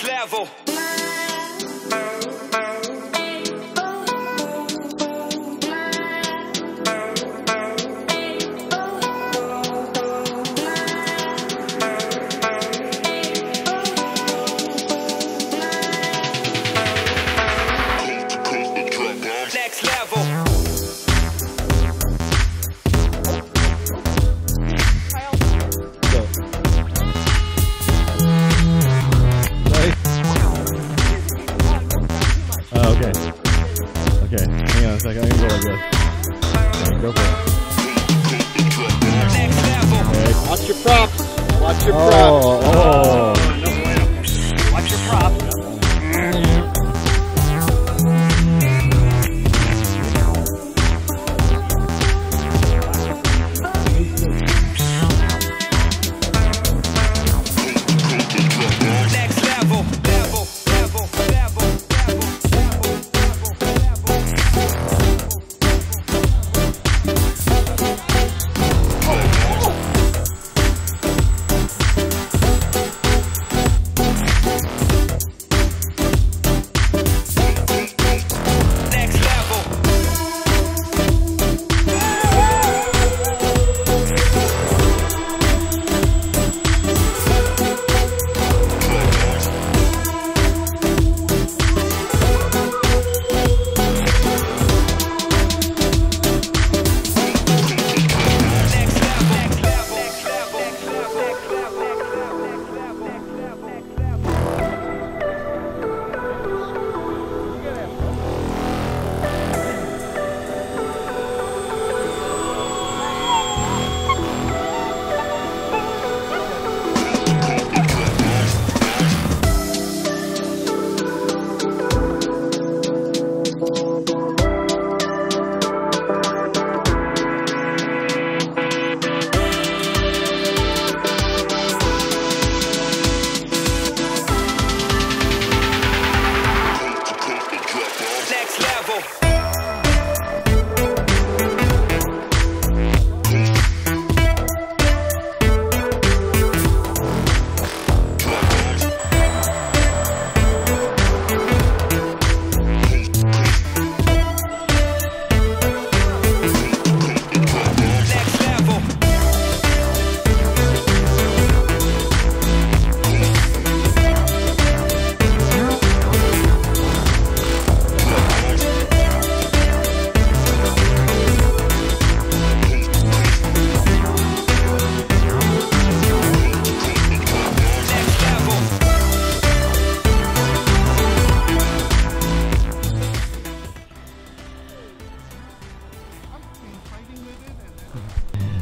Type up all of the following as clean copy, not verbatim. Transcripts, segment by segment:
Next level. Next level. Okay. Okay, hang on a second. I'm gonna go like this. Okay, go for it. Next level. Okay. Watch your props. Watch your props. Oh. No bueno. Watch your prop. Next level. Level. Level. Level.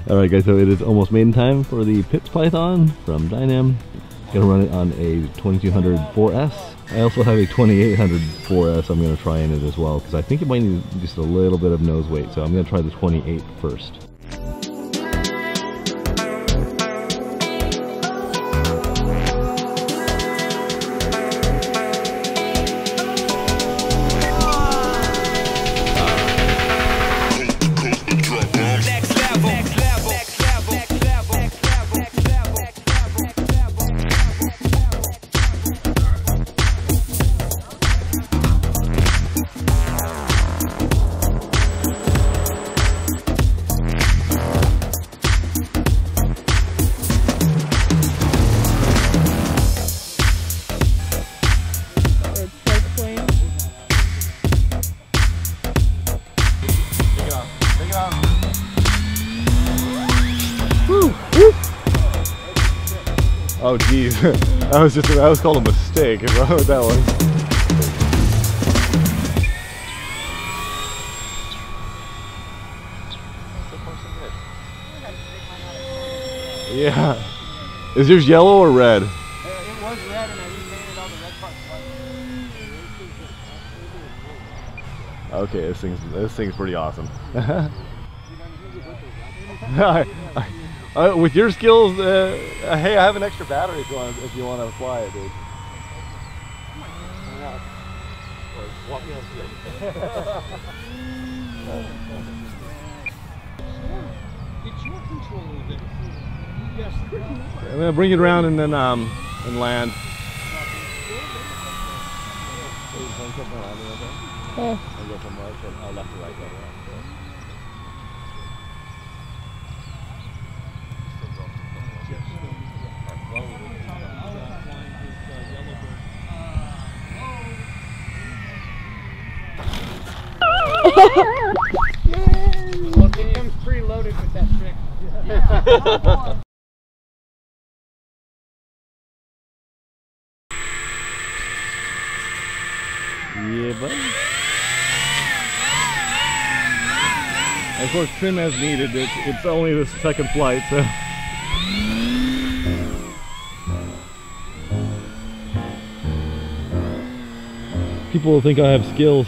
Alright guys, so it is almost maiden time for the Pips Python from Dynam. Gonna run it on a 2200 4S. I also have a 2800 4S I'm gonna try in it as well, because I think it might need just a little bit of nose weight, so I'm gonna try the 28 first. Oh geez, that was called a mistake. I don't know what that was. Yeah. Is yours yellow or red? It was red and I repainted all the red parts. Okay, this thing's pretty awesome. With your skills, hey, I have an extra battery if you want to fly it, dude. It's your control of it. Yes. I'm gonna bring it around and then and land. put my line right there? I go from right to left to right. Well, it comes preloaded with that trick. Yeah, buddy. Of course, trim as needed. It's only the second flight, so. People will think I have skills.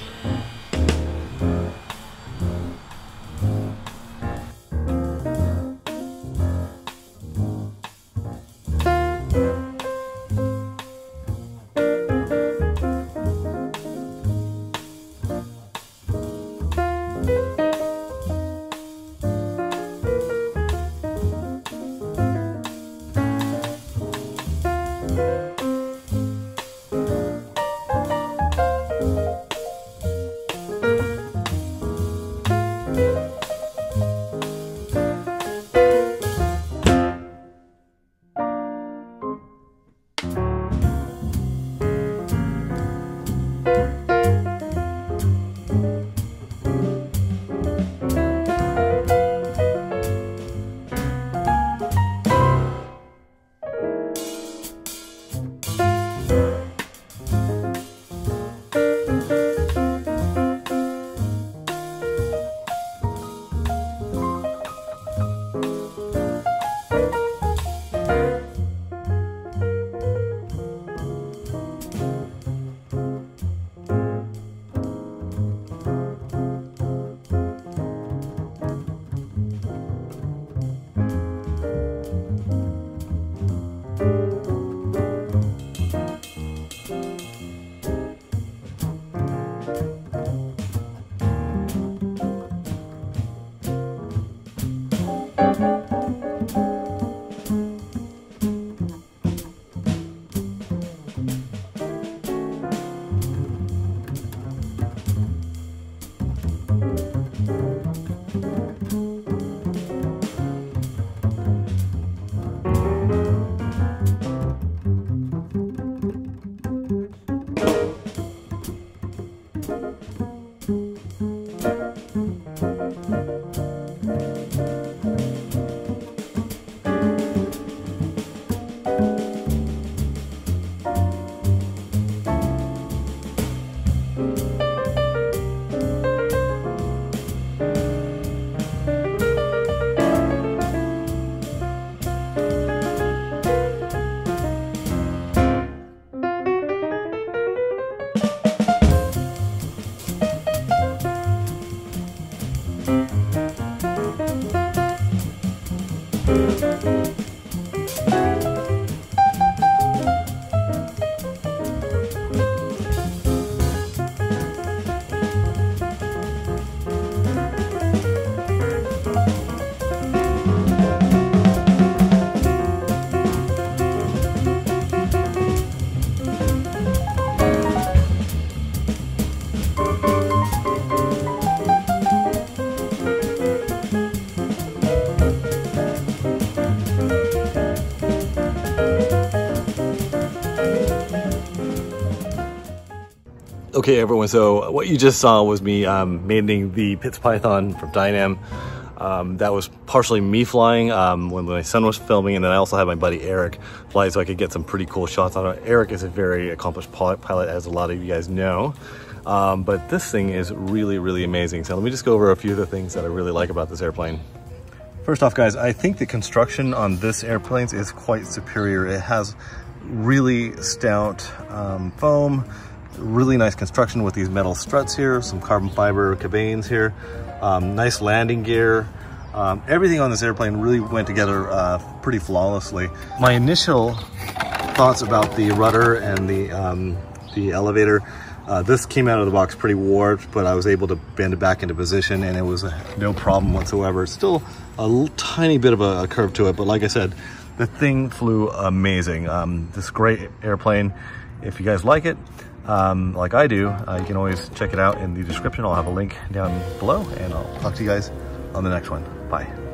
Okay everyone, so what you just saw was me maidening the Pitts Python from Dynam. That was partially me flying when my son was filming, and then I also had my buddy Eric fly so I could get some pretty cool shots on it. Eric is a very accomplished pilot, as a lot of you guys know. But this thing is really amazing. So let me just go over a few of the things that I really like about this airplane. First off guys, I think the construction on this airplane is quite superior. It has really stout foam, really nice construction with these metal struts here, some carbon fiber cabanes here, nice landing gear. Everything on this airplane really went together pretty flawlessly. My initial thoughts about the rudder and the elevator, this came out of the box pretty warped, but I was able to bend it back into position and it was no problem whatsoever. Still a tiny bit of a curve to it, but like I said, the thing flew amazing. This great airplane. If you guys like it, like I do, you can always check it out in the description. I'll have a link down below, and I'll talk to you guys on the next one. Bye.